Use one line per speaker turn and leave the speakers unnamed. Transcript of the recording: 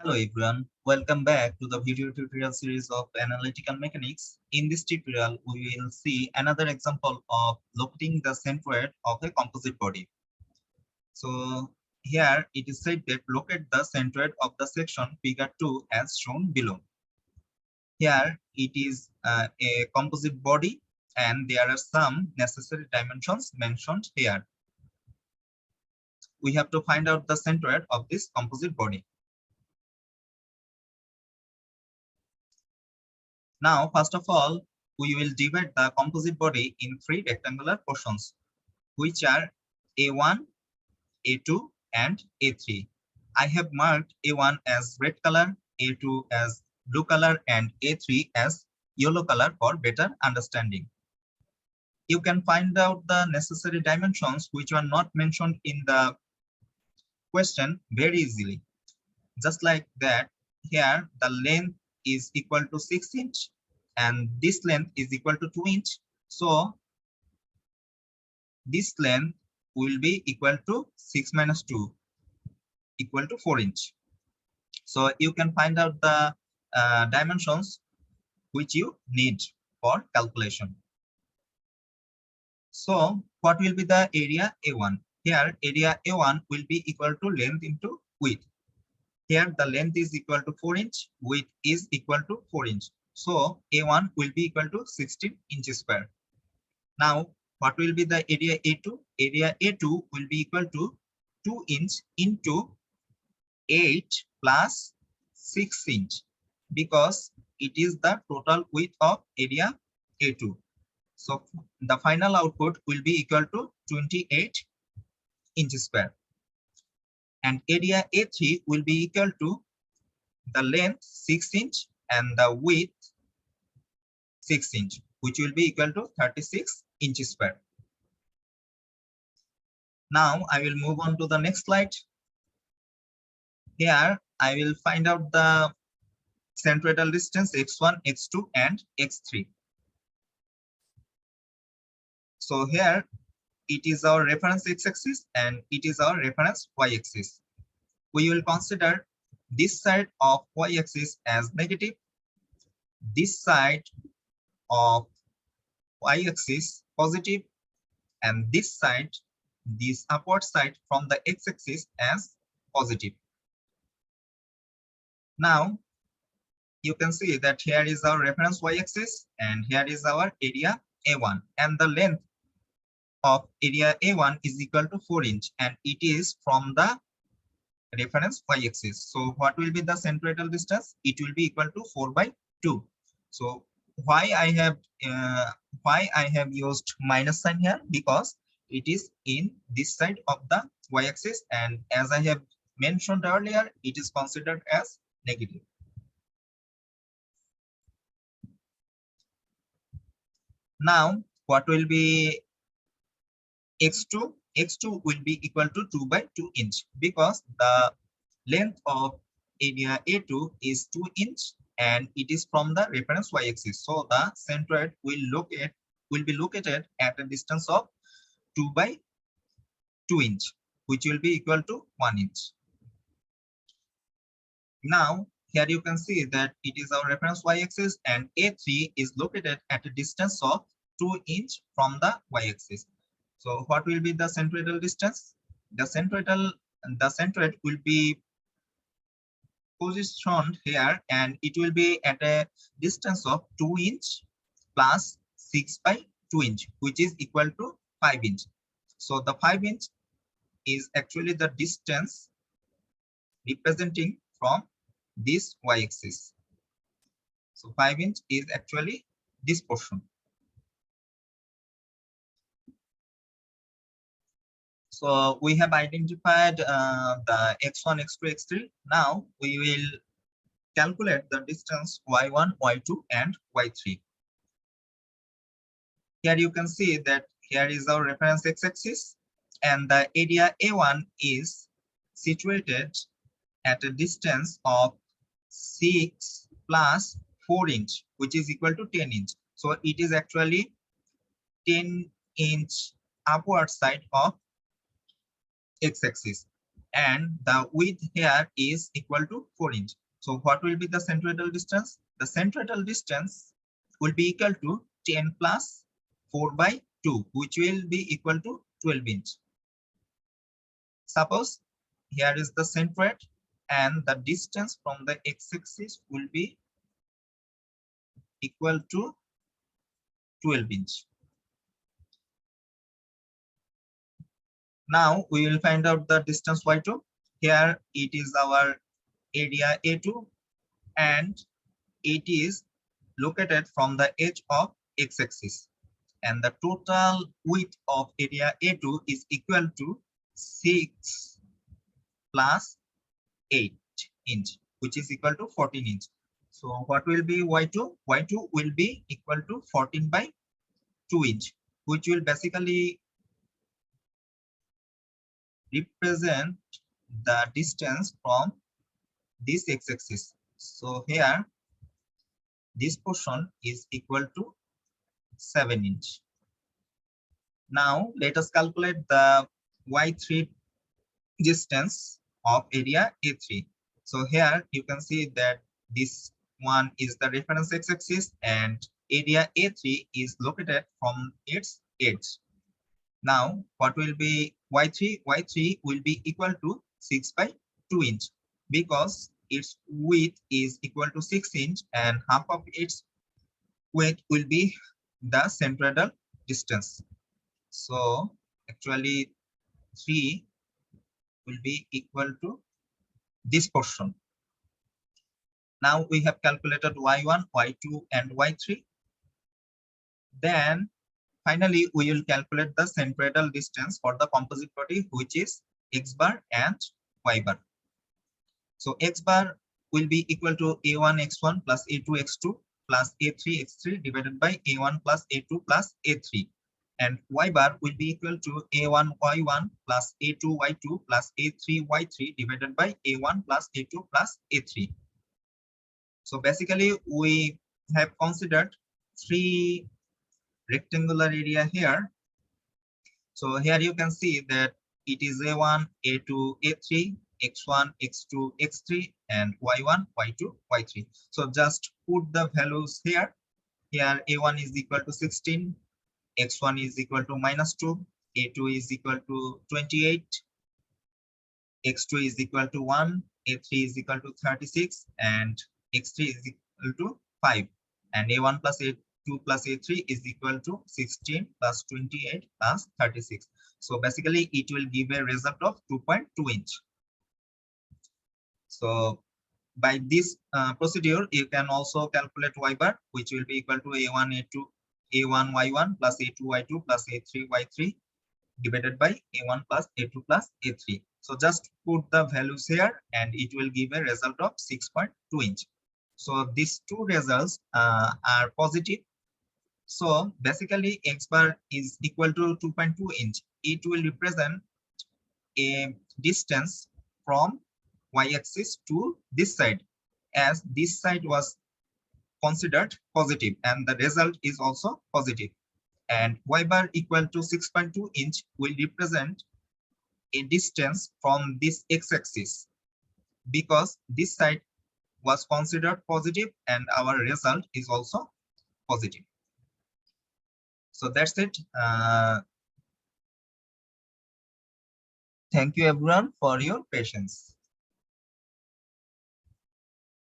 Hello everyone, welcome back to the video tutorial series of Analytical Mechanics. In this tutorial, we will see another example of locating the centroid of a composite body. So here it is said that locate the centroid of the section figure 2 as shown below. Here it is a composite body and there are some necessary dimensions mentioned here. We have to find out the centroid of this composite body. Now, first of all, we will divide the composite body in three rectangular portions, which are A1, A2, and A3. I have marked A1 as red color, A2 as blue color, and A3 as yellow color for better understanding. You can find out the necessary dimensions which are not mentioned in the question very easily. Just like that, here the length is equal to 6 inch and this length is equal to 2 inch. So this length will be equal to 6 minus 2 equal to 4 inch. So you can find out the dimensions which you need for calculation. So what will be the area A1? Here area A1 will be equal to length into width. Here the length is equal to 4 inch, width is equal to 4 inch. So A1 will be equal to 16 inches square. Now what will be the area A2? Area A2 will be equal to 2 inch into 8 plus 6 inch because it is the total width of area A2. So the final output will be equal to 28 inches square. And area A3 will be equal to the length 6 inch and the width 6 inch, which will be equal to 36 inches square. Now I will move on to the next slide. Here I will find out the centroidal distance x1, x2, and x3. So here it is our reference x-axis and it is our reference y-axis. We will consider this side of y-axis as negative, this side of y-axis positive, and this side, this upward side from the x-axis as positive. Now you can see that here is our reference y-axis and here is our area A1, and the length of area A1 is equal to 4 inch and it is from the reference y-axis. So what will be the centroidal distance? It will be equal to 4 by 2. So why I have used minus sign here? Because it is in this side of the y-axis, and as I have mentioned earlier, it is considered as negative. Now what will be x2? X2 will be equal to 2 by 2 inch because the length of area A2 is 2 inch and it is from the reference y-axis. So the centroid will be located at a distance of 2 by 2 inch, which will be equal to 1 inch. Now here you can see that it is our reference y-axis and A3 is located at a distance of 2 inch from the y-axis. So what will be the centroidal distance? The centroid will be positioned here and it will be at a distance of 2 inch plus 6 by 2 inch, which is equal to 5 inch. So the 5 inch is actually the distance representing from this y-axis. So 5 inch is actually this portion. So we have identified the x1, x2, x3. Now we will calculate the distance y1, y2, and y3. Here you can see that here is our reference x-axis and the area A1 is situated at a distance of 6 plus 4 inch, which is equal to 10 inch. So it is actually 10 inch upward side of x-axis, and the width here is equal to 4 inch. So what will be the centroidal distance? The centroidal distance will be equal to 10 plus 4 by 2, which will be equal to 12 inch. Suppose here is the centroid and the distance from the x-axis will be equal to 12 inch. Now we will find out the distance y2. Here it is our area A2 and it is located from the edge of x-axis, and the total width of area A2 is equal to 6 plus 8 inch, which is equal to 14 inch. So what will be y2? Y2 will be equal to 14 by 2 inch, which will basically represent the distance from this x-axis. So here this portion is equal to 7 inch. Now let us calculate the y3 distance of area A3. So here you can see that this one is the reference x-axis and area A3 is located from its edge. Now what will be y3? Y3 will be equal to 6 by 2 inch because its width is equal to 6 inch and half of its width will be the centroidal distance. So actually 3 will be equal to this portion. Now we have calculated y1, y2 and y3. Then finally we will calculate the centroidal distance for the composite body, which is x bar and y bar. So x bar will be equal to a1 x1 plus a2 x2 plus a3 x3 divided by a1 plus a2 plus a3, and y bar will be equal to a1 y1 plus a2 y2 plus a3 y3 divided by a1 plus a2 plus a3. So basically we have considered three rectangular area here. So here you can see that it is a1 a2 a3 x1 x2 x3 and y1 y2 y3. So just put the values here. Here a1 is equal to 16, x1 is equal to -2, a2 is equal to 28, x2 is equal to 1, a3 is equal to 36, and x3 is equal to 5, and a1 plus a2 plus a3 is equal to 16 plus 28 plus 36. So basically it will give a result of 2.2 inch. So by this procedure you can also calculate y bar, which will be equal to a1 a2 a1 y1 plus a2 y2 plus a3 y3 divided by a1 plus a2 plus a3. So just put the values here and it will give a result of 6.2 inch. So these two results are positive. So basically x bar is equal to 2.2 inch. It will represent a distance from y-axis to this side, as this side was considered positive and the result is also positive. And y bar equal to 6.2 inch will represent a distance from this x-axis because this side was considered positive and our result is also positive. So that's it. Thank you everyone for your patience.